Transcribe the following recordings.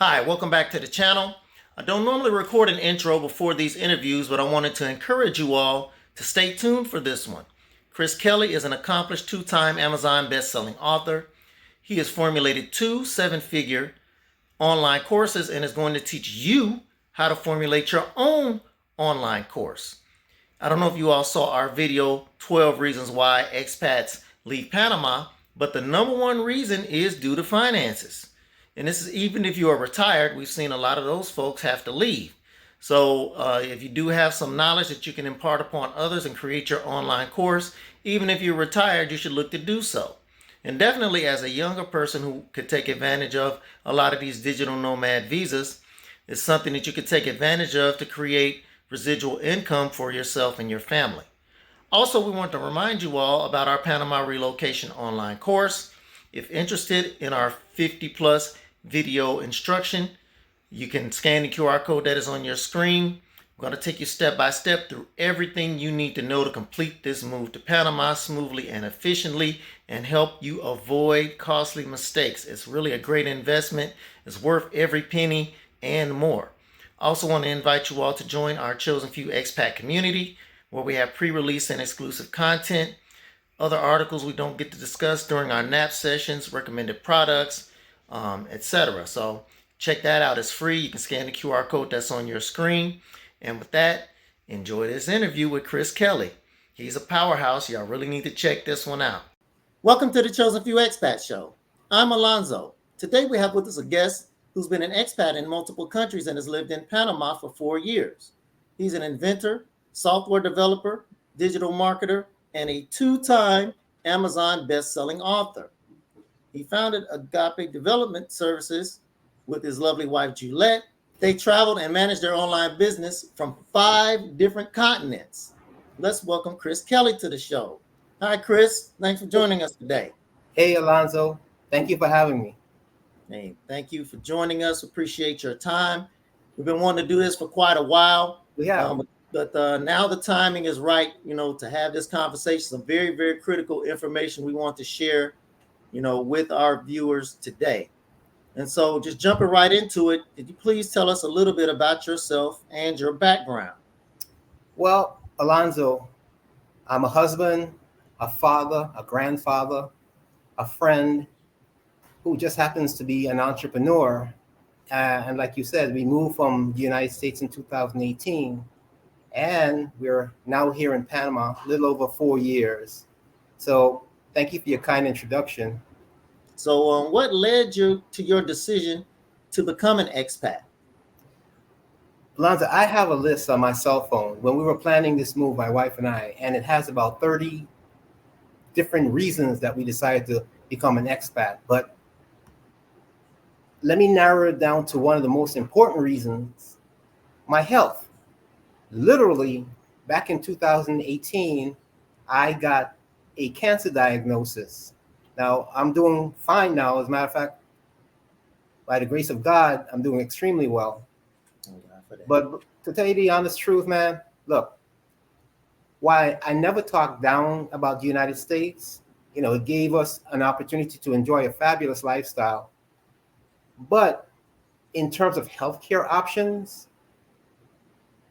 Hi, welcome back to the channel. I don't normally record an intro before these interviews, but I wanted to encourage you all to stay tuned for this one. Chris Kelly is an accomplished two-time Amazon best-selling author. He has formulated two seven-figure online courses and is going to teach you how to formulate your own online course. I don't know if you all saw our video, 12 Reasons Why Expats Leave Panama, but the number one reason is due to finances. And this is even if you are retired, we've seen a lot of those folks have to leave. So if you do have some knowledge that you can impart upon others and create your online course, even if you're retired, you should look to do so. And definitely as a younger person who could take advantage of a lot of these digital nomad visas, it's something that you could take advantage of to create residual income for yourself and your family. Also, we want to remind you all about our Panama Relocation online course. If interested in our 50 plus video instruction, you can scan the QR code that is on your screen. I'm going to take you step by step through everything you need to know to complete this move to Panama smoothly and efficiently and help you avoid costly mistakes. It's really a great investment. It's worth every penny and more. I also want to invite you all to join our Chosen Few expat community, where we have pre-release and exclusive content, other articles we don't get to discuss during our nap sessions, recommended products, etc. So check that out. It's free. You can scan the QR code that's on your screen. And with that, enjoy this interview with Chris Kelly. He's a powerhouse. Y'all really need to check this one out. Welcome to the Chosen Few Expat Show. I'm Alonzo. Today we have with us a guest who's been an expat in multiple countries and has lived in Panama for 4 years. He's an inventor, software developer, digital marketer, and a two-time Amazon best-selling author. He founded Agape Development Services with his lovely wife, Juliet. They traveled and managed their online business from 5 different continents. Let's welcome Chris Kelly to the show. Hi, Chris. Thanks for joining us today. Hey, Alonzo. Thank you for having me. Hey, thank you for joining us. Appreciate your time. We've been wanting to do this for quite a while. We have. But now the timing is right, to have this conversation. Some very, very critical information we want to share, with our viewers today. And so just jumping right into it, could you please tell us a little bit about yourself and your background? Well, Alonzo, I'm a husband, a father, a grandfather, a friend who just happens to be an entrepreneur. And like you said, we moved from the United States in 2018, and we're now here in Panama, a little over 4 years. So thank you for your kind introduction. So what led you to your decision to become an expat? Alonzo, I have a list on my cell phone when we were planning this move, my wife and I, and it has about 30 different reasons that we decided to become an expat. But let me narrow it down to one of the most important reasons: my health. Literally, back in 2018, I got a cancer diagnosis. Now, I'm doing fine now. As a matter of fact, by the grace of God, I'm doing extremely well. But to tell you the honest truth, man, look, why I never talked down about the United States, it gave us an opportunity to enjoy a fabulous lifestyle. But in terms of healthcare options,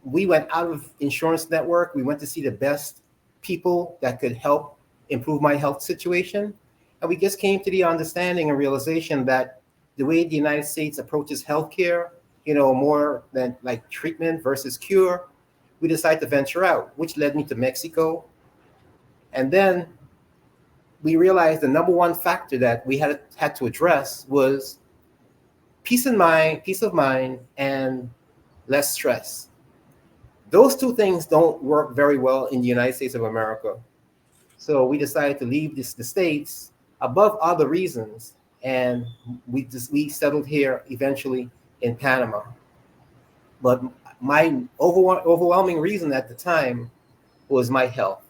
we went out of insurance network. We went to see the best people that could help improve my health situation. And we just came to the understanding and realization that the way the United States approaches healthcare, more than like treatment versus cure, we decided to venture out, which led me to Mexico. And then we realized the number one factor that we had to address was peace of mind, and less stress. Those two things don't work very well in the United States of America. So we decided to leave the States above other reasons, and we settled here eventually in Panama. But my overwhelming reason at the time was my health.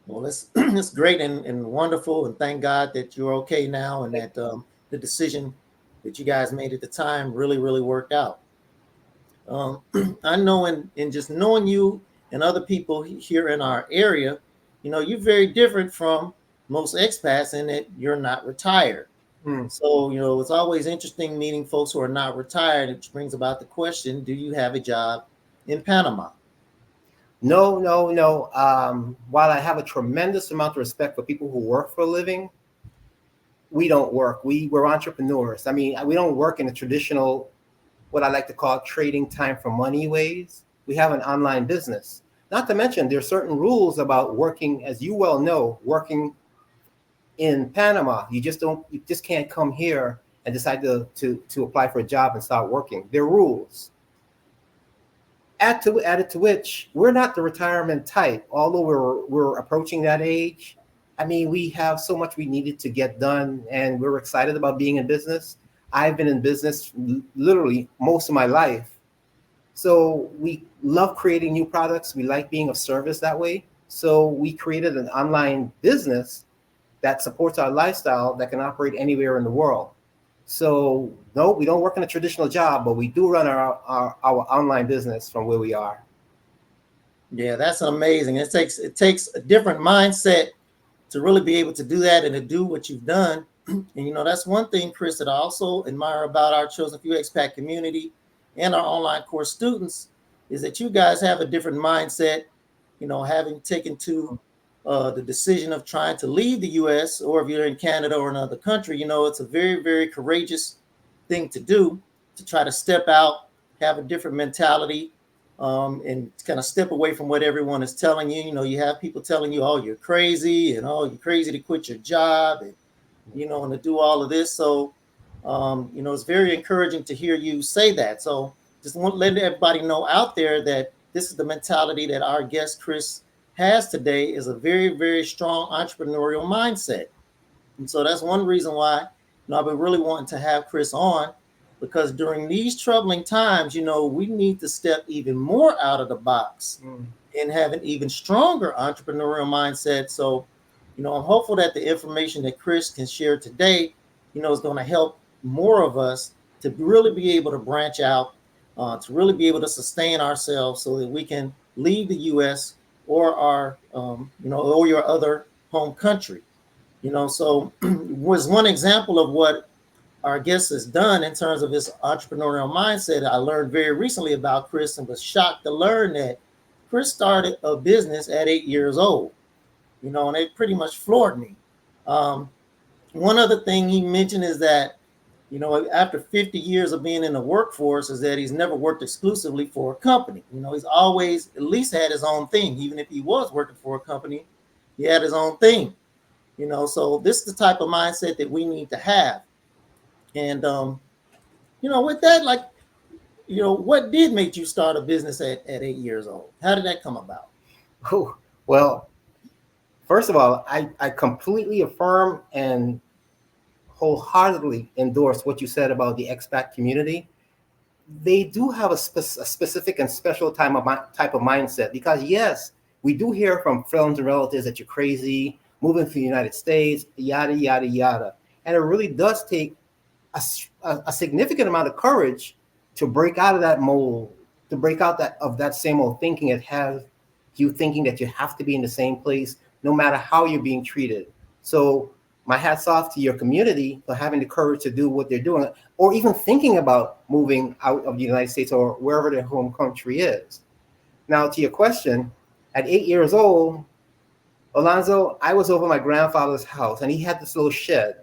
Well, it's great and wonderful, and thank God that you're okay now, and that the decision that you guys made at the time really, really worked out. I know in just knowing you and other people here in our area, you're very different from most expats in that you're not retired. Mm. So, it's always interesting meeting folks who are not retired, which brings about the question, do you have a job in Panama? No, no, no. While I have a tremendous amount of respect for people who work for a living, we don't work. We're entrepreneurs. I mean, we don't work in the traditional, what I like to call trading time for money ways. We have an online business. Not to mention, there are certain rules about working, as you well know, working in Panama. You just can't come here and decide to apply for a job and start working. There are rules. Added to which, we're not the retirement type, although we're approaching that age. I mean, we have so much we needed to get done, and we're excited about being in business. I've been in business literally most of my life. So we love creating new products. We like being of service that way. So we created an online business that supports our lifestyle that can operate anywhere in the world. So no, we don't work in a traditional job, but we do run our online business from where we are. Yeah, that's amazing. It takes a different mindset to really be able to do that and to do what you've done. And that's one thing, Chris, that I also admire about our Chosen Few Expat community and our online course students is that you guys have a different mindset. Having taken to the decision of trying to leave the U.S. or if you're in Canada or another country, it's a very, very courageous thing to do, to try to step out, have a different mentality, and kind of step away from what everyone is telling you. You have people telling you, "Oh, you're crazy," and "Oh, you're crazy to quit your job," and and to do all of this. So, it's very encouraging to hear you say that. So, just want to let everybody know out there that this is the mentality that our guest Chris has today, is a very, very strong entrepreneurial mindset. And so that's one reason why I've been really wanting to have Chris on, because during these troubling times, we need to step even more out of the box and have an even stronger entrepreneurial mindset. So, I'm hopeful that the information that Chris can share today, is going to help more of us to really be able to branch out, to really be able to sustain ourselves so that we can leave the U.S. or or your other home country. So was one example of what our guest has done in terms of his entrepreneurial mindset. I learned very recently about Chris and was shocked to learn that Chris started a business at 8 years old, and it pretty much floored me. Um, One other thing he mentioned is that, after 50 years of being in the workforce, is that he's never worked exclusively for a company. He's always at least had his own thing. Even if he was working for a company, he had his own thing. So this is the type of mindset that we need to have. And with that, like, what did make you start a business at 8 years old? How did that come about? Oh, well, first of all, I completely affirm and wholeheartedly endorse what you said about the expat community. They do have a specific and special type of mindset, because yes, we do hear from friends and relatives that you're crazy, moving to the United States, yada, yada, yada. And it really does take a significant amount of courage to break out of that mold, to break out that same old thinking that has you thinking that you have to be in the same place no matter how you're being treated. So my hat's off to your community for having the courage to do what they're doing, or even thinking about moving out of the United States or wherever their home country is. Now, to your question, at 8 years old, Alonzo, I was over my grandfather's house, and he had this little shed.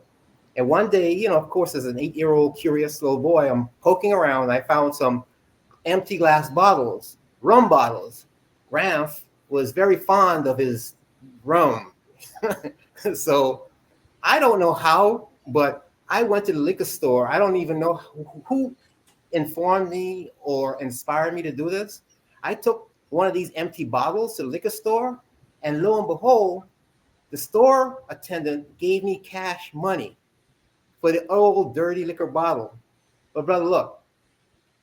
And one day, of course, as an 8-year-old curious little boy, I'm poking around, and I found some empty glass bottles, rum bottles. Ranf was very fond of his rum. So I don't know how, but I went to the liquor store. I don't even know who informed me or inspired me to do this. I took one of these empty bottles to the liquor store, and lo and behold, the store attendant gave me cash money for the old dirty liquor bottle. But brother, look,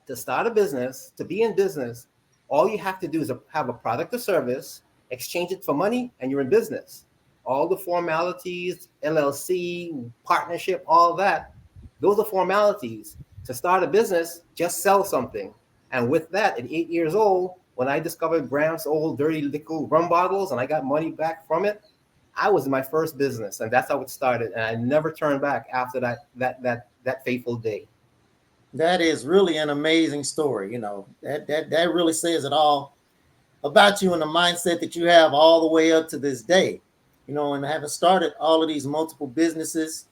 to start a business, to be in business, all you have to do is have a product or service, exchange it for money, and you're in business. All the formalities, LLC, partnership, all that, those are formalities. To start a business, just sell something. And with that, at 8 years old, when I discovered Graham's old dirty liquor rum bottles and I got money back from it, I was my first business, and that's how it started. And I never turned back after that fateful day. That is really an amazing story. You know, that really says it all about you and the mindset that you have all the way up to this day. You know, and having started all of these multiple businesses,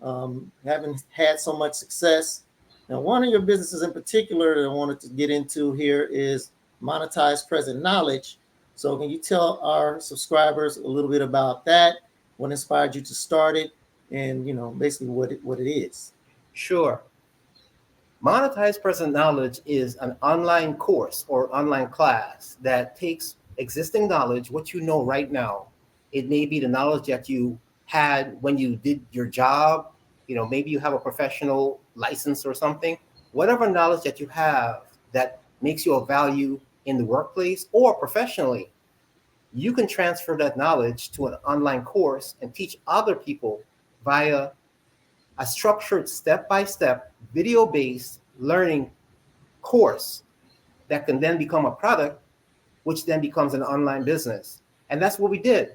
having had so much success. Now, one of your businesses in particular that I wanted to get into here is Monetize Present Knowledge. So, can you tell our subscribers a little bit about that? What inspired you to start it, and you know, basically what it is? Sure. Monetized Present Knowledge is an online course or online class that takes existing knowledge, what you know right now. It may be the knowledge that you had when you did your job. You know, maybe you have a professional license or something. Whatever knowledge that you have that makes you of value in the workplace or professionally, you can transfer that knowledge to an online course and teach other people via a structured step-by-step video-based learning course that can then become a product, which then becomes an online business. And that's what we did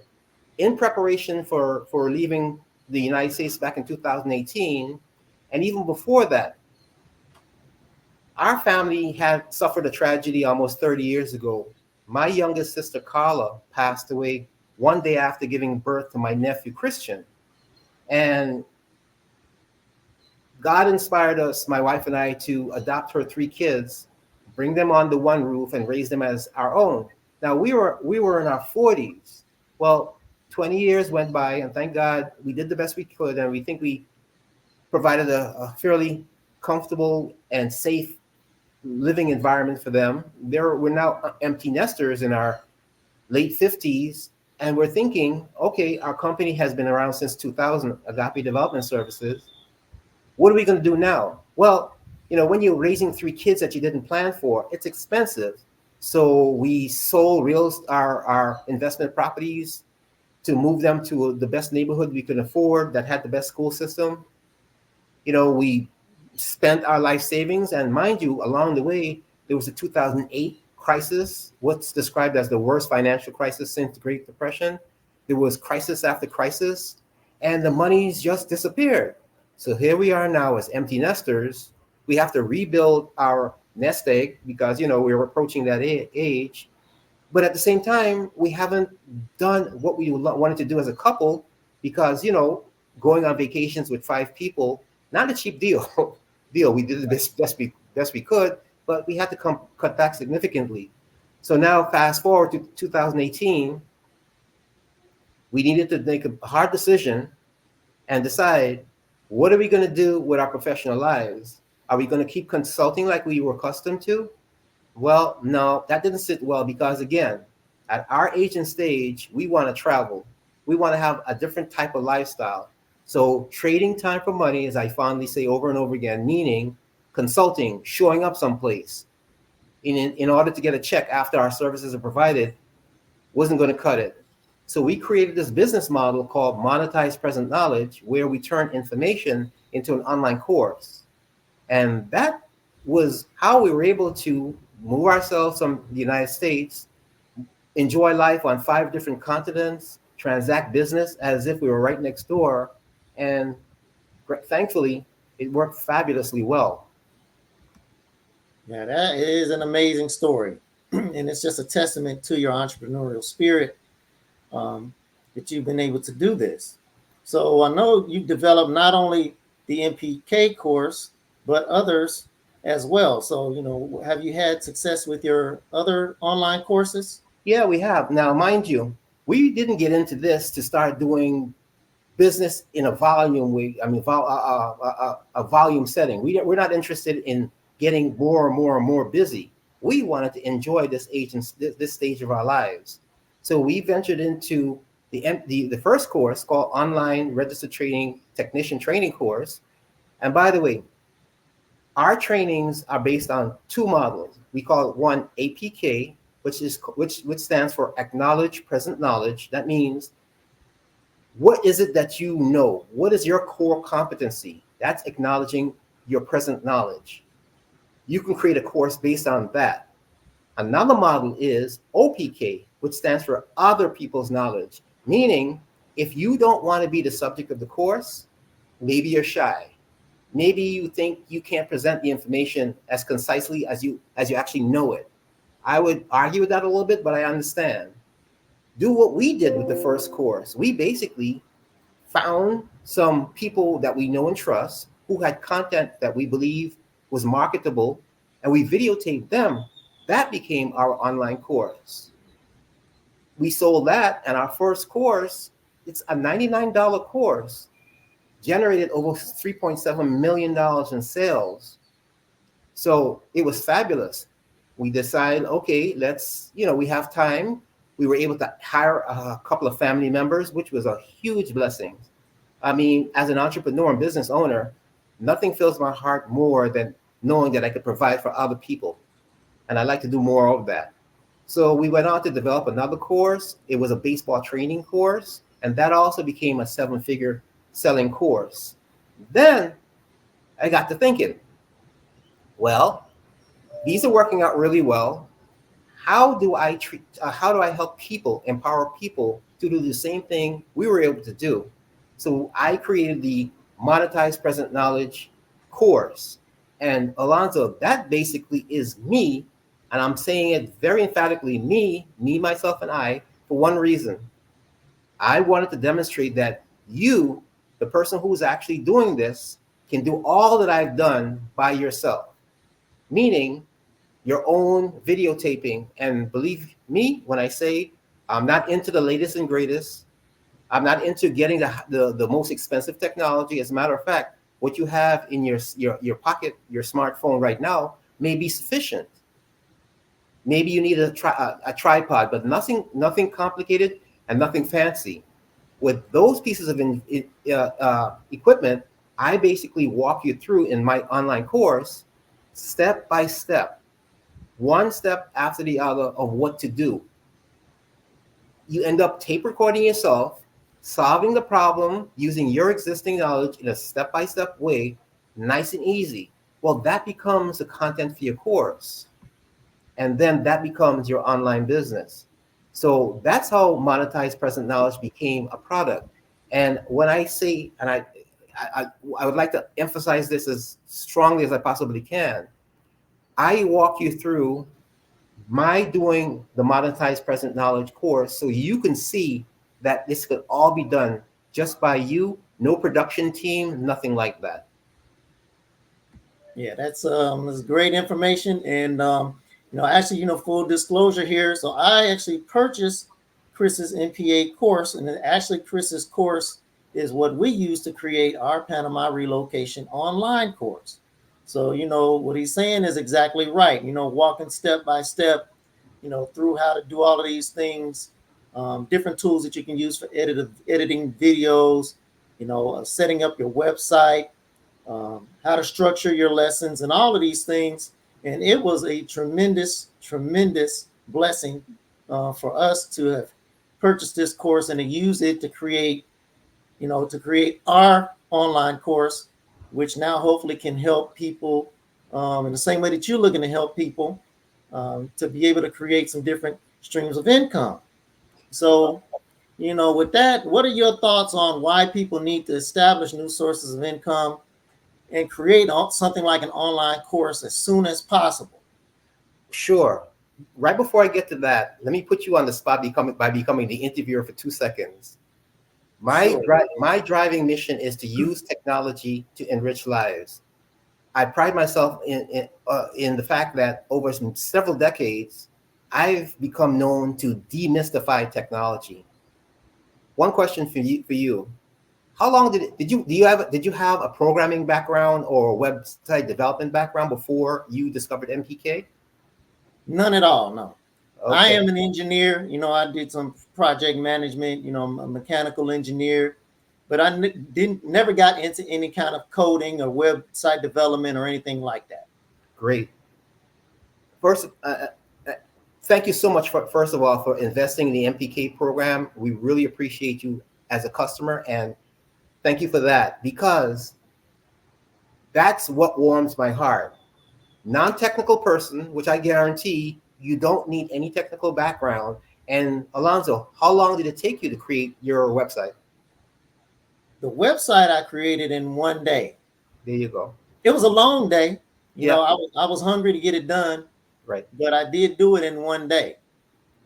in preparation for leaving the United States back in 2018. And even before that, our family had suffered a tragedy almost 30 years ago. My youngest sister, Carla, passed away one day after giving birth to my nephew, Christian. And God inspired us, my wife and I, to adopt her three kids, bring them under one roof, and raise them as our own. Now we were in our 40s. Well, 20 years went by, and thank God we did the best we could, and we think we provided a fairly comfortable and safe living environment for them. We're now empty nesters in our late 50s, and we're thinking, okay, our company has been around since 2000, Agape Development Services. What are we going to do now? Well, you know, when you're raising three kids that you didn't plan for, it's expensive. So we sold our investment properties to move them to the best neighborhood we could afford that had the best school system. You know, we spent our life savings, and mind you, along the way, there was a 2008 crisis, what's described as the worst financial crisis since the Great Depression. There was crisis after crisis, and the monies just disappeared. So here we are now as empty nesters. We have to rebuild our nest egg because, you know, we're approaching that age. But at the same time, we haven't done what we wanted to do as a couple because, you know, going on vacations with five people, not a cheap deal. We did the best we could, but we had to cut back significantly. So now, fast forward to 2018, we needed to make a hard decision and decide, what are we going to do with our professional lives? Are we going to keep consulting like we were accustomed to? Well, no, that didn't sit well because, again, at our age and stage, we want to travel. We want to have a different type of lifestyle. So trading time for money, as I fondly say over and over again, meaning consulting, showing up someplace in order to get a check after our services are provided, wasn't going to cut it. So we created this business model called Monetize Present Knowledge, where we turn information into an online course. And that was how we were able to move ourselves from the United States, enjoy life on 5 different continents, transact business as if we were right next door. And thankfully, it worked fabulously well. Yeah, that is an amazing story, and it's just a testament to your entrepreneurial spirit, um, that you've been able to do this. So I know you've developed not only the MPK course, but others as well. So, you know, have you had success with your other online courses? Yeah, we have. Now, mind you, we didn't get into this to start doing business in a volume way. I mean, a volume setting. We're not interested in getting more and more and more busy. We wanted to enjoy this age and this stage of our lives. So we ventured into the first course called Online Registered Trading Technician Training Course. And by the way, our trainings are based on 2 models. We call it one APK, which stands for Acknowledge Present Knowledge. That means, what is it that you know? What is your core competency? That's acknowledging your present knowledge. You can create a course based on that. Another model is OPK, which stands for Other People's Knowledge, meaning If you don't want to be the subject of the course, maybe you're shy. Maybe you think you can't present the information as concisely as you actually know it. I would argue with that a little bit, but I understand. Do what we did with the first course. We basically found some people that we know and trust who had content that we believe was marketable, and we videotaped them. That became our online course. We sold that, and our first course, it's a $99 course, generated over $3.7 million in sales. So it was fabulous. We decided, okay, let's, we have time. We were able to hire a couple of family members, which was a huge blessing. I mean, as an entrepreneur and business owner, nothing fills my heart more than knowing that I could provide for other people. And I'd like to do more of that. So we went on to develop another course. It was a baseball training course. And that also became a 7-figure selling course. Then I got to thinking, well, these are working out really well. How do I help people, empower people to do the same thing we were able to do? So I created the Monetize Present Knowledge course. And Alonzo, that basically is me. And I'm saying it very emphatically, me, myself, and I, for one reason. I wanted to demonstrate that you, the person who's actually doing this, can do all that I've done by yourself. Meaning your own videotaping. And believe me when I say I'm not into the latest and greatest. I'm not into getting the most expensive technology. As a matter of fact, what you have in your pocket, your smartphone right now, may be sufficient. Maybe you need a tripod, but nothing complicated and nothing fancy. With those pieces of equipment, I basically walk you through in my online course, step by step, one step after the other of what to do. You end up tape recording yourself, solving the problem using your existing knowledge in a step-by-step way, nice and easy. Well, that becomes the content for your course. And then that becomes your online business. So that's how Monetize Present Knowledge became a product. And when I say, and I would like to emphasize this as strongly as I possibly can, I walk you through my doing the Monetize Present Knowledge course so you can see that this could all be done just by you, no production team, nothing like that. Yeah, that's great information. And actually, full disclosure here. So I actually purchased Chris's NPA course, and then actually Chris's course is what we use to create our Panama relocation online course. So what he's saying is exactly right. Walking step by step, through how to do all of these things, different tools that you can use for editing videos, setting up your website, how to structure your lessons, and all of these things. And it was a tremendous blessing for us to have purchased this course and to use it to create our online course, which now hopefully can help people in the same way that you're looking to help people to be able to create some different streams of income. So, with that, what are your thoughts on why people need to establish new sources of income and create something like an online course as soon as possible? Sure. Right before I get to that, let me put you on the spot by becoming the interviewer for 2 seconds. My driving mission is to use technology to enrich lives. I pride myself in the fact that over several decades, I've become known to demystify technology. One question for you. How long did you have a programming background or a website development background before you discovered MPK? None at all, no. Okay. I am an engineer. I did some project management. I'm a mechanical engineer, but I never got into any kind of coding or website development or anything like that. Great. First, thank you so much first of all for investing in the MPK program. We really appreciate you as a customer, and thank you for that, because that's what warms my heart. Non-technical person, which I guarantee you don't need any technical background. And Alonzo, how long did it take you to create your website? The website I created in one day. There you go. It was a long day. You Yeah. know, I was hungry to get it done, Right. but I did do it in one day.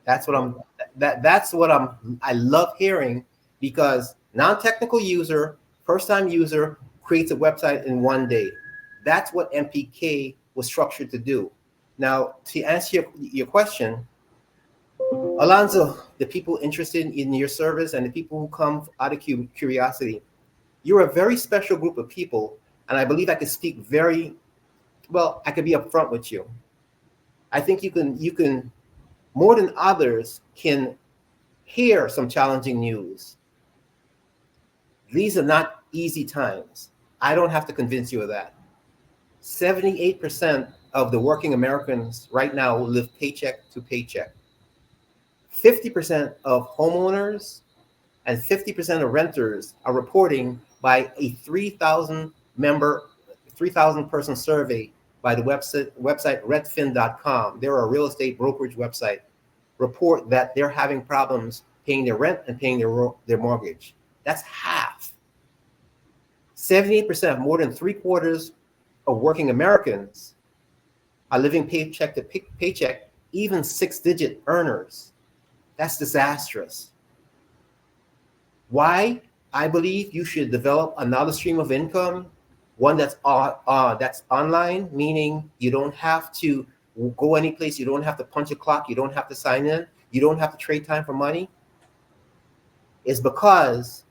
That's what that's what I love hearing, because non-technical user, first-time user creates a website in one day. That's what MPK was structured to do. Now, to answer your question, Alonzo, the people interested in your service and the people who come out of curiosity, you're a very special group of people, and I believe I can speak very well. I can be upfront with you. I think you can more than others can hear some challenging news. These are not easy times. I don't have to convince you of that. 78% of the working Americans right now live paycheck to paycheck. 50% of homeowners and 50% of renters are reporting by a 3,000 person survey by the website redfin.com. They're a real estate brokerage website. Report that they're having problems paying their rent and paying their mortgage. That's half. 78%, more than 3/4 of working Americans are living paycheck to paycheck, even 6-digit earners. That's disastrous. Why? I believe you should develop another stream of income, one that's online, meaning you don't have to go any place, you don't have to punch a clock, you don't have to sign in, you don't have to trade time for money. Is because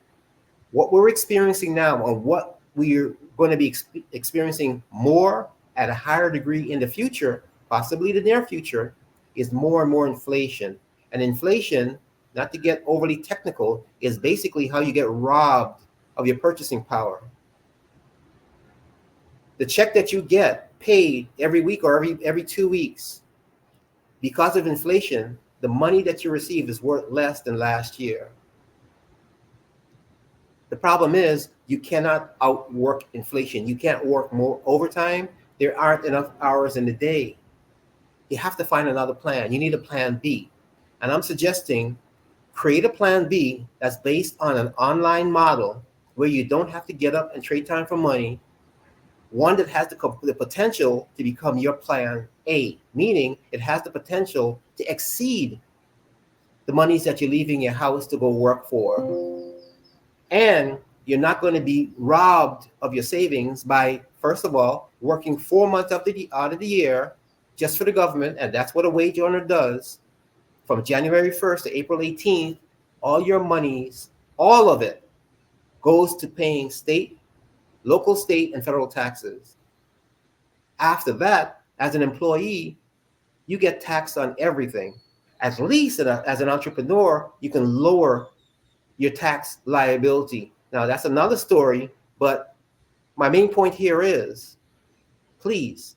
what we're experiencing now and what we're going to be experiencing more at a higher degree in the future, possibly the near future, is more and more inflation. And inflation, not to get overly technical, is basically how you get robbed of your purchasing power. The check that you get paid every week or every 2 weeks, because of inflation, the money that you receive is worth less than last year. The problem is you cannot outwork inflation. You can't work more overtime. There aren't enough hours in the day. You have to find another plan. You need a plan B. And I'm suggesting create a plan B that's based on an online model where you don't have to get up and trade time for money. One that has the potential to become your plan A, meaning it has the potential to exceed the monies that you're leaving your house to go work for. And you're not going to be robbed of your savings by, first of all, working 4 months out of the year just for the government. And that's what a wage earner does. From January 1st to April 18th, all your monies, all of it, goes to paying state, local, state, and federal taxes. After that, as an employee, you get taxed on everything. At least as an entrepreneur, you can lower your tax liability. Now, that's another story, but my main point here is, please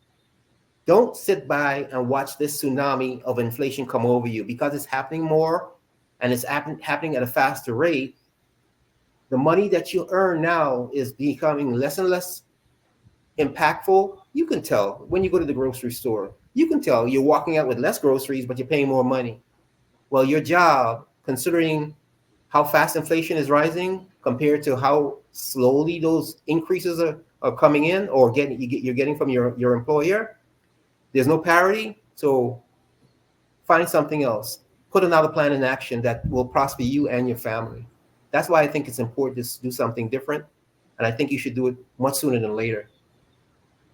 don't sit by and watch this tsunami of inflation come over you, because it's happening more and it's happening at a faster rate. The money that you earn now is becoming less and less impactful. You can tell when you go to the grocery store. You can tell you're walking out with less groceries, but you're paying more money. Well, your job, considering how fast inflation is rising compared to how slowly those increases are coming in or you're getting from your employer, there's no parity. So find something else. Put another plan in action that will prosper you and your family. That's why I think it's important to do something different. And I think you should do it much sooner than later.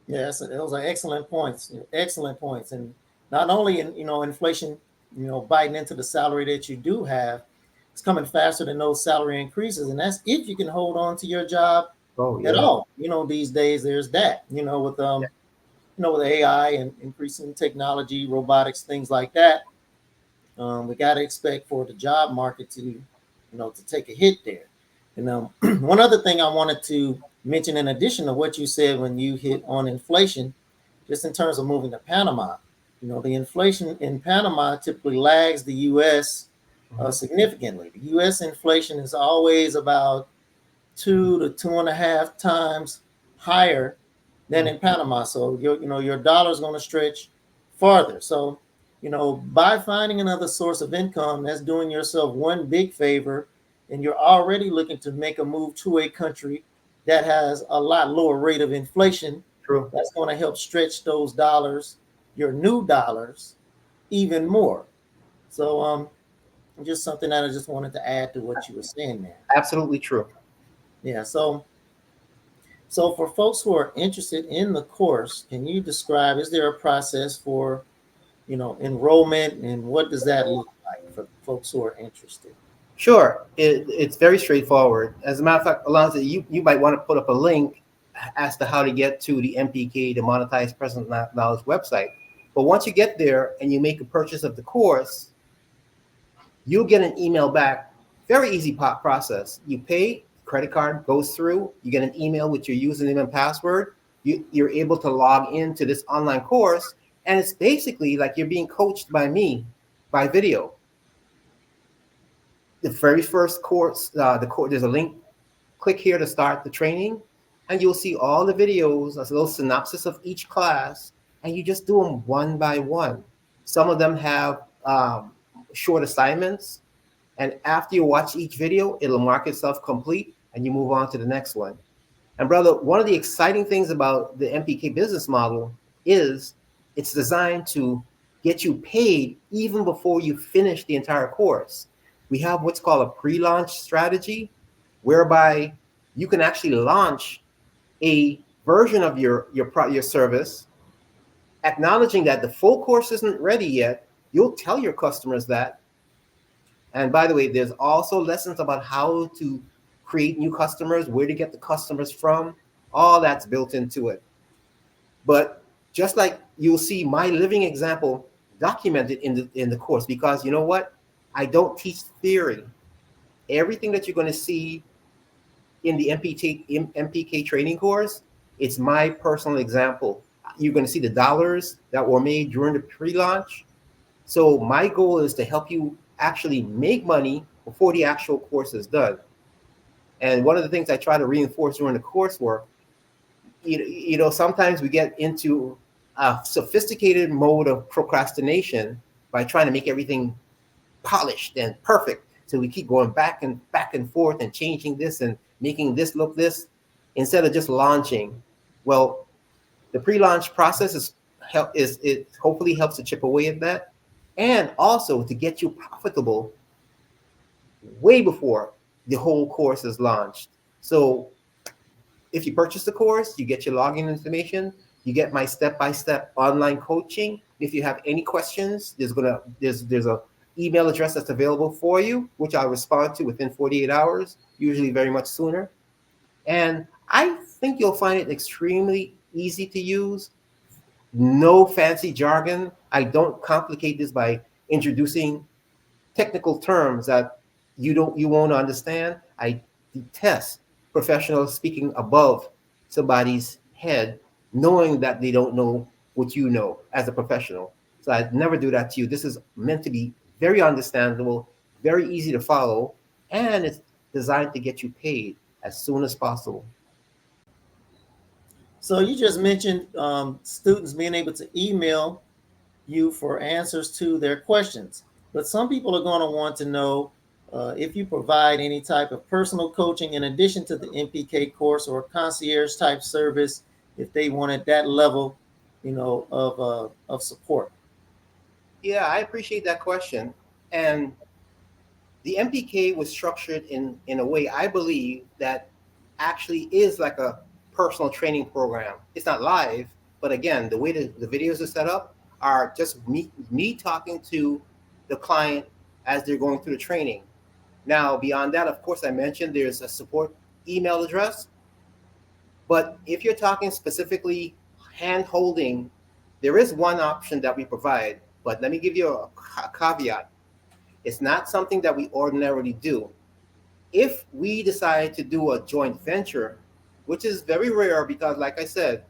Yes, those are excellent points. Excellent points. And not only inflation, biting into the salary that you do have, it's coming faster than those salary increases. And that's if you can hold on to your job at all. These days there's that, with AI and increasing technology, robotics, things like that. We got to expect for the job market to take a hit there. And one other thing I wanted to mention, in addition to what you said when you hit on inflation, just in terms of moving to Panama, the inflation in Panama typically lags the U.S. Significantly. The U.S. inflation is always about 2 to 2.5 times higher than in Panama. So your dollar is going to stretch farther. So by finding another source of income, that's doing yourself one big favor and you're already looking to make a move to a country that has a lot lower rate of inflation, True. that's going to help stretch those dollars, your new dollars, even more. So just something that I just wanted to add to what you were saying there. Absolutely true. Yeah. So for folks who are interested in the course, can you describe, is there a process for, enrollment, and what does that look like for folks who are interested? Sure. It's very straightforward. As a matter of fact, Alonzo, you might want to put up a link as to how to get to the MPK, the Monetize Personal Knowledge website. But once you get there and you make a purchase of the course, you'll get an email back. Very easy process. You pay, credit card goes through, you get an email with your username and password. You're able to log into this online course, and it's basically like you're being coached by me by video. The very first course, there's a link. Click here to start the training, and you'll see all the videos, a little synopsis of each class, and you just do them one by one. Some of them have short assignments, and after you watch each video, it'll mark itself complete, and you move on to the next one. And brother, one of the exciting things about the MPK business model is it's designed to get you paid even before you finish the entire course. We have what's called a pre-launch strategy, whereby you can actually launch a version of your service, acknowledging that the full course isn't ready yet. You'll tell your customers that. And by the way, there's also lessons about how to create new customers, where to get the customers from. All that's built into it. But just like you'll see my living example documented in the course, because you know what? I don't teach theory. Everything that you're going to see in the MPK training course, it's my personal example. You're going to see the dollars that were made during the pre-launch. So my goal is to help you actually make money before the actual course is done. And one of the things I try to reinforce during the coursework, sometimes we get into a sophisticated mode of procrastination by trying to make everything polished and perfect. So we keep going back and forth and changing this and making this look this instead of just launching. Well, the pre-launch process it hopefully helps to chip away at that, and also to get you profitable way before the whole course is launched. So if you purchase the course, you get your login information, you get my step-by-step online coaching. If you have any questions, there's a email address that's available for you, which I'll respond to within 48 hours, usually very much sooner. And I think you'll find it extremely easy to use. No fancy jargon. I don't complicate this by introducing technical terms that you won't understand. I detest professionals speaking above somebody's head, knowing that they don't know what you know as a professional. So I'd never do that to you. This is meant to be very understandable, very easy to follow, and it's designed to get you paid as soon as possible. So you just mentioned students being able to email you for answers to their questions. But some people are going to want to know if you provide any type of personal coaching in addition to the MPK course, or concierge type service if they wanted that level, of support. Yeah, I appreciate that question. And the MPK was structured in a way I believe that actually is like a personal training program. It's not live, but again, the way the videos are set up are just me talking to the client as they're going through the training. Now, beyond that, of course, I mentioned there's a support email address. But if you're talking specifically hand holding, there is one option that we provide. But let me give you a caveat. It's not something that we ordinarily do. If we decide to do a joint venture, which is very rare because, like I said,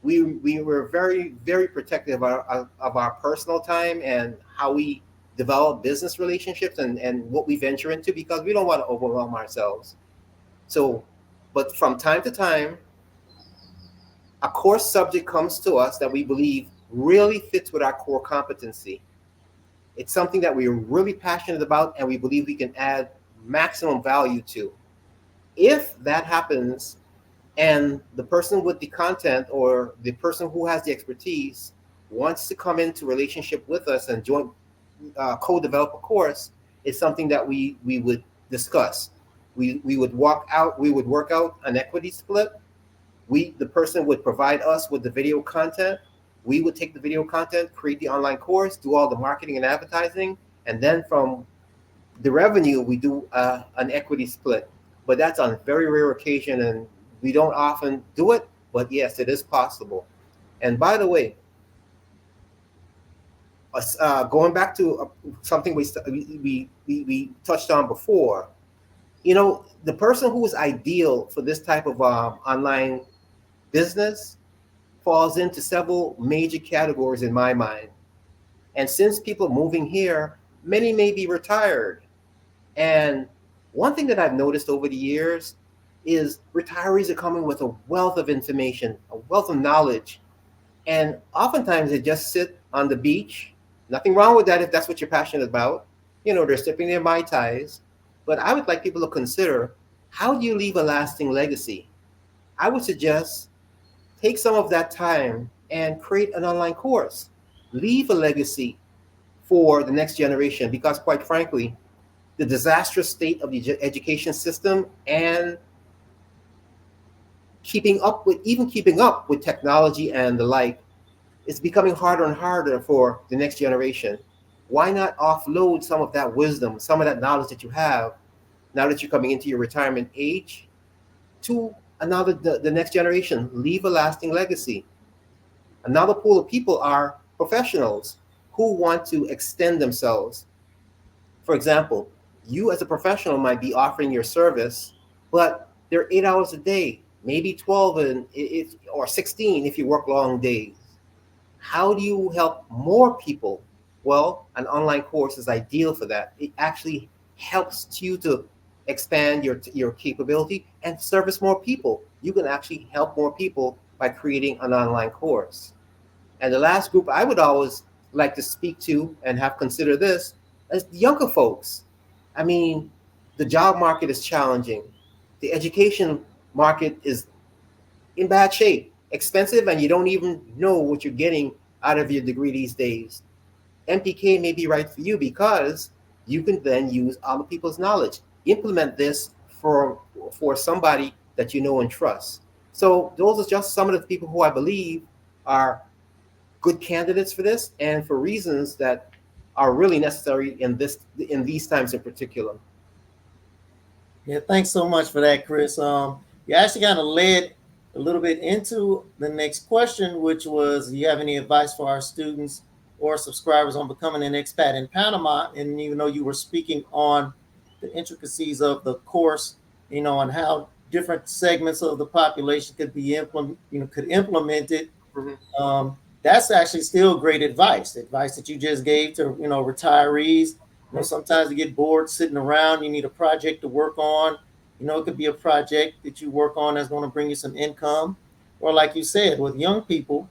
we were very, very protective of our personal time and how we develop business relationships and what we venture into, because we don't want to overwhelm ourselves. So, but from time to time, a course subject comes to us that we believe really fits with our core competency. It's something that we're really passionate about and we believe we can add maximum value to. If that happens and the person with the content or the person who has the expertise wants to come into relationship with us and join co-develop a course, it's something that we would discuss. We would work out an equity split. The person would provide us with the video content. We would take the video content, create the online course, do all the marketing and advertising, and then from the revenue we do an equity split. But that's on very rare occasion, and we don't often do it. But yes, it is possible. And by the way, going back to something we touched on before, the person who is ideal for this type of online business falls into several major categories in my mind. And since people moving here, many may be retired. And one thing that I've noticed over the years is retirees are coming with a wealth of information, a wealth of knowledge. And oftentimes they just sit on the beach. Nothing wrong with that if that's what you're passionate about. They're sipping their Mai Tais. But I would like people to consider, how do you leave a lasting legacy? I would suggest take some of that time and create an online course. Leave a legacy for the next generation, because quite frankly, the disastrous state of the education system and keeping up with technology and the like, it's becoming harder and harder for the next generation. Why not offload some of that wisdom, some of that knowledge that you have now that you're coming into your retirement age to the next generation? Leave a lasting legacy. Another pool of people are professionals who want to extend themselves. For example, you as a professional might be offering your service, but they're 8 hours a day, maybe 12 or 16 if you work long days. How do you help more people? Well, an online course is ideal for that. It actually helps you to expand your capability and service more people. You can actually help more people by creating an online course. And the last group I would always like to speak to and have consider this is the younger folks. I mean, the job market is challenging. The education market is in bad shape, expensive, and you don't even know what you're getting out of your degree these days. MPK may be right for you because you can then use other people's knowledge. Implement this for somebody that you know and trust. So those are just some of the people who I believe are good candidates for this, and for reasons that are really necessary in these times in particular. Yeah, thanks so much for that, Chris. You actually kind of led a little bit into the next question, which was, do you have any advice for our students or subscribers on becoming an expat in Panama? And even though you were speaking on the intricacies of the course, and how different segments of the population could implement it, Mm-hmm. that's actually still great advice. Advice that you just gave to retirees. Sometimes you get bored sitting around. You need a project to work on. It could be a project that you work on that's going to bring you some income, or like you said, with young people,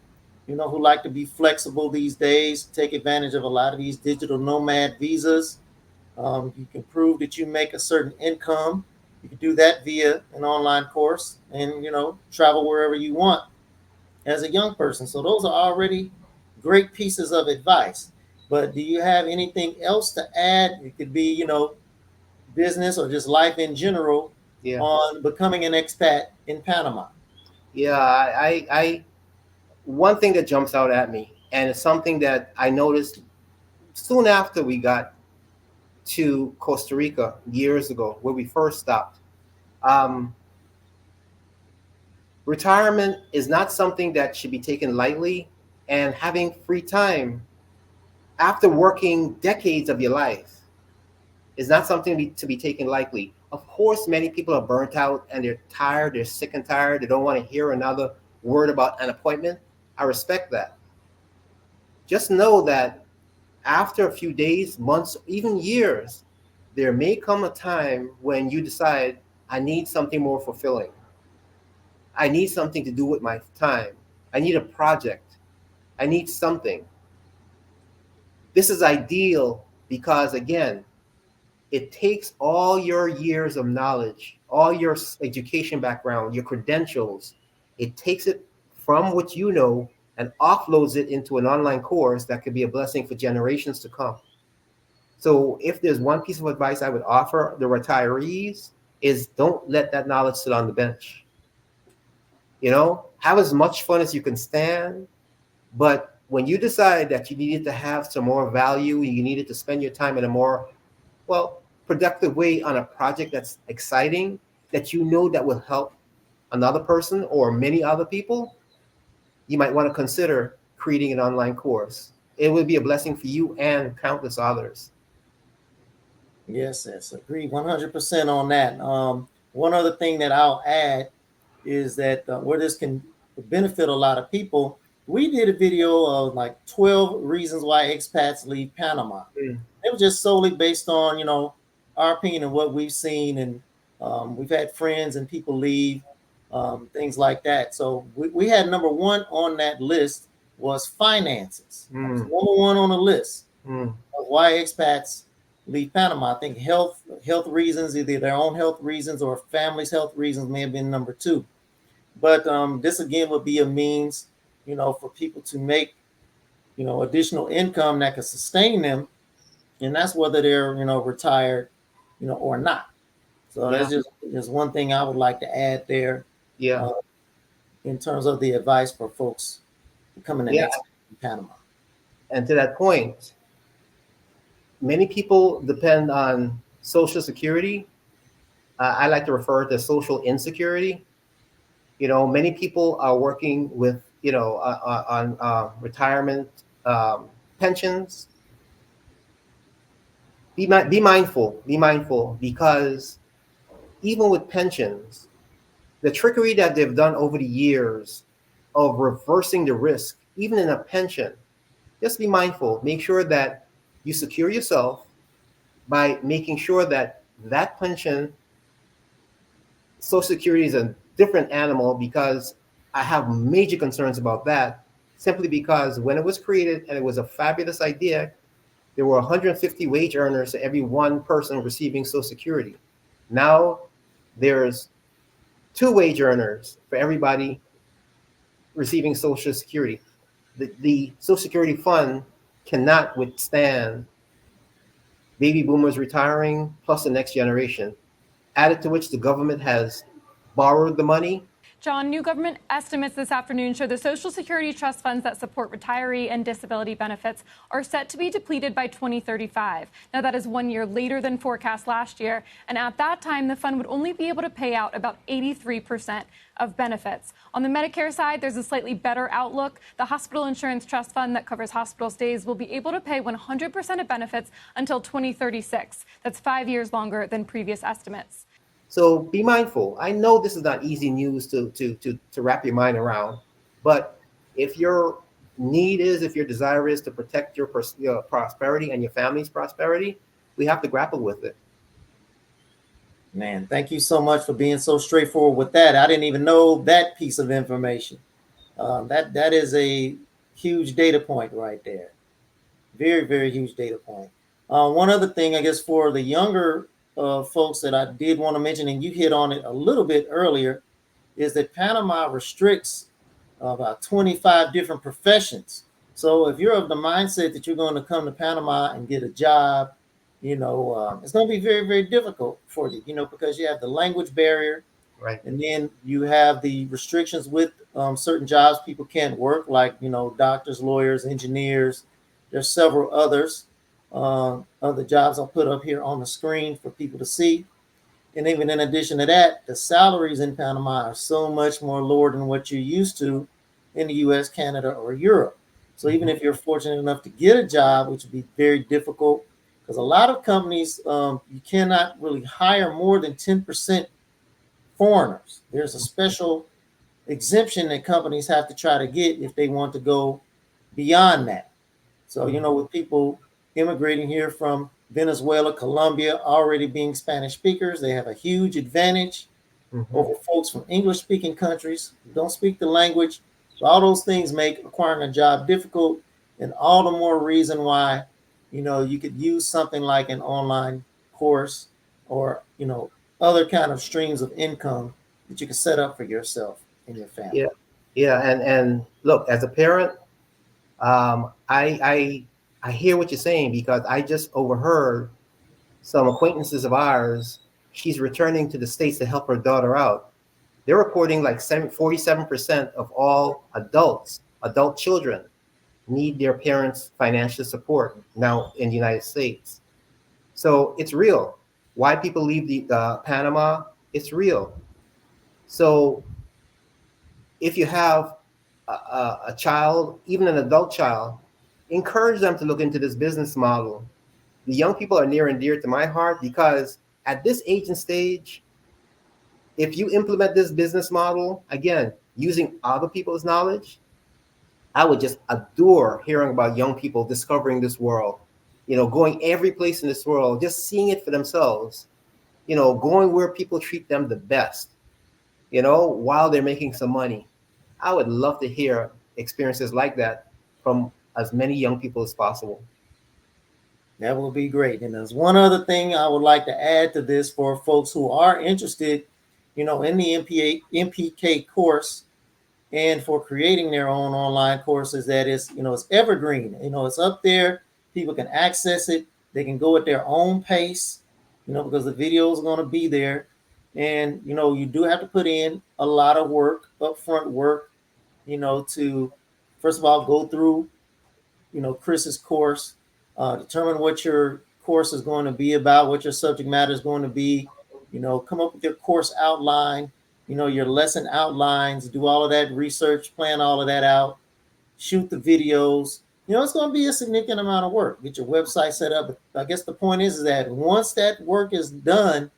who like to be flexible these days, take advantage of a lot of these digital nomad visas. You can prove that you make a certain income. You can do that via an online course, and travel wherever you want as a young person. So those are already great pieces of advice. But do you have anything else to add? It could be, business or just life in general Yeah. on becoming an expat in Panama. Yeah. I one thing that jumps out at me, and it's something that I noticed soon after we got to Costa Rica years ago, where we first stopped. Um, Retirement is not something that should be taken lightly, and having free time after working decades of your life is not something to be taken lightly. Of course, many people are burnt out and they're tired, they're sick and tired, they don't want to hear another word about an appointment. I respect that. Just know that after a few days, months, even years, there may come a time when you decide, I need something more fulfilling. I need something to do with my time. I need a project. I need something. This is ideal because, again, It takes all your years of knowledge, all your education background, your credentials. It takes it from what you know and offloads it into an online course that could be a blessing for generations to come. So if there's one piece of advice I would offer the retirees is don't let that knowledge sit on the bench. You know, have as much fun as you can stand, but when you decide that you needed to have some more value, you needed to spend your time in a more, well, productive way on a project that's exciting, that you know that will help another person or many other people, you might want to consider creating an online course. It would be a blessing for you and countless others. Yes, yes, agree 100% on that. One other thing that I'll add is that where this can benefit a lot of people, we did a video of like 12 reasons why expats leave Panama. Mm. It was just solely based on, our opinion and what we've seen. And we've had friends and people leave, things like that. So we had number one on that list was finances. That was Mm. number one on the list Mm. of why expats leave Panama. I think health reasons, either their own health reasons or family's health reasons, may have been number two. But this again would be a means, for people to make, additional income that can sustain them, and that's whether they're, retired, or not. So Yeah. that's just one thing I would like to add there, Yeah. uh, in terms of the advice for folks becoming an Yeah. expat in Panama. And to that point, many people depend on Social Security. I like to refer to social insecurity. You know, many people are working with, on retirement pensions. Be mindful, because even with pensions, the trickery that they've done over the years of reversing the risk, even in a pension, just be mindful. Make sure that you secure yourself by making sure that that pension, Social Security is a different animal, because I have major concerns about that, simply because when it was created and it was a fabulous idea, there were 150 wage earners to every one person receiving Social Security. Now there's two wage earners for everybody receiving Social Security. The Social Security fund cannot withstand baby boomers retiring plus the next generation, added to which the government has borrowed the money. John, new government estimates this afternoon show the Social Security trust funds that support retiree and disability benefits are set to be depleted by 2035. Now, that is 1 year later than forecast last year, and at that time, the fund would only be able to pay out about 83% of benefits. On the Medicare side, there's a slightly better outlook. The Hospital Insurance Trust Fund that covers hospital stays will be able to pay 100% of benefits until 2036. That's 5 years longer than previous estimates. So be mindful. I know this is not easy news to wrap your mind around, but if your if your desire is to protect your prosperity and your family's prosperity, we have to grapple with it. Man, thank you so much for being so straightforward with that. I didn't even know that piece of information. That is a huge data point right there. Very, very huge data point. One other thing, I guess, for the younger folks that I did want to mention, and you hit on it a little bit earlier, is that Panama restricts about 25 different professions. So if you're of the mindset that you're going to come to Panama and get a job, it's going to be very, very difficult for you, because you have the language barrier. Right. And then you have the restrictions with certain jobs people can't work, like, doctors, lawyers, engineers. There's several others, other jobs I'll put up here on the screen for people to see. And even in addition to that, the salaries in Panama are so much more lower than what you're used to in the US, Canada, or Europe. So even if you're fortunate enough to get a job, which would be very difficult, because a lot of companies, you cannot really hire more than 10% foreigners. There's a special exemption that companies have to try to get if they want to go beyond that. So, with people immigrating here from Venezuela, Colombia, already being Spanish speakers, they have a huge advantage over folks from English speaking countries who don't speak the language. So all those things make acquiring a job difficult, and all the more reason why, you could use something like an online course or, other kind of streams of income that you can set up for yourself and your family. Yeah, yeah, and look, as a parent, I hear what you're saying because I just overheard some acquaintances of ours. She's returning to the States to help her daughter out. They're reporting like 47% of all adult children, need their parents' financial support now in the United States. So it's real. Why people leave the Panama? It's real. So if you have a child, even an adult child, encourage them to look into this business model. The young people are near and dear to my heart because at this age and stage, if you implement this business model, again, using other people's knowledge, I would just adore hearing about young people discovering this world, going every place in this world, just seeing it for themselves, going where people treat them the best, while they're making some money. I would love to hear experiences like that from as many young people as possible. That will be great. And there's one other thing I would like to add to this for folks who are interested, in the MPK course and for creating their own online courses. That is, it's evergreen. It's up there. People can access it. They can go at their own pace, because the videos are going to be there. And, you do have to put in a lot of work, upfront work, to first of all go through, Chris's course, determine what your course is going to be about, what your subject matter is going to be, come up with your course outline, your lesson outlines, do all of that research, plan all of that out, shoot the videos. It's going to be a significant amount of work. Get your website set up. But I guess the point is that once that work is done,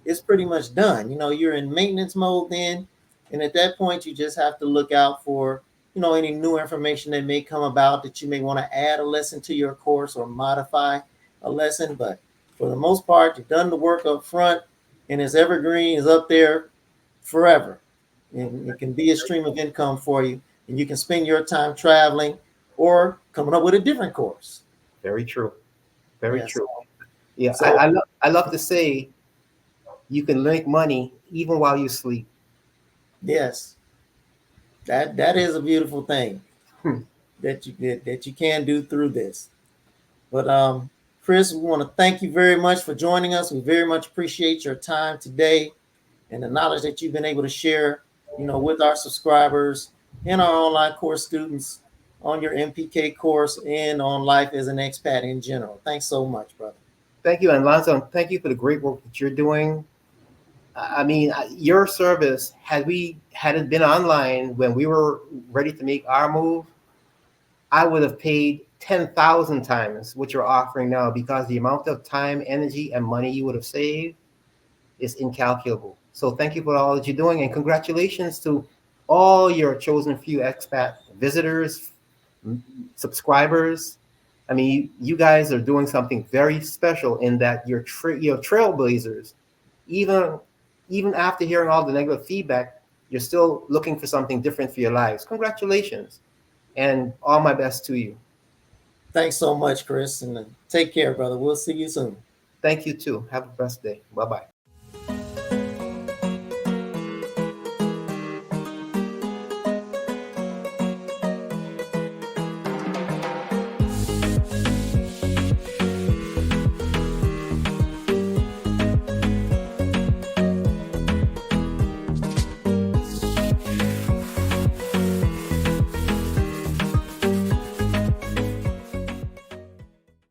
it's pretty much done. You're in maintenance mode then. And at that point, you just have to look out for, any new information that may come about that you may want to add a lesson to your course or modify a lesson. But for the most part, you've done the work up front and it's evergreen, is up there forever. And it can be a stream of income for you. And you can spend your time traveling or coming up with a different course. Very true. Very Yes. true. Yeah, So, I love to say you can make money even while you sleep. yes, that is a beautiful thing that you can do through this. But Chris, we want to thank you very much for joining us. We very much appreciate your time today and the knowledge that you've been able to share, with our subscribers and our online course students on your MPK course and on life as an expat in general. Thanks so much, brother. Thank you, and Lonzo, thank you for the great work that you're doing. I mean, your service, had it been online when we were ready to make our move, I would have paid 10,000 times what you're offering now because the amount of time, energy, and money you would have saved is incalculable. So thank you for all that you're doing, and congratulations to all your chosen few expat visitors, subscribers. I mean, you guys are doing something very special in that you're trailblazers. Even after hearing all the negative feedback, you're still looking for something different for your lives. Congratulations, and all my best to you. Thanks so much, Chris, and take care, brother. We'll see you soon. Thank you too. Have a blessed day. Bye-bye.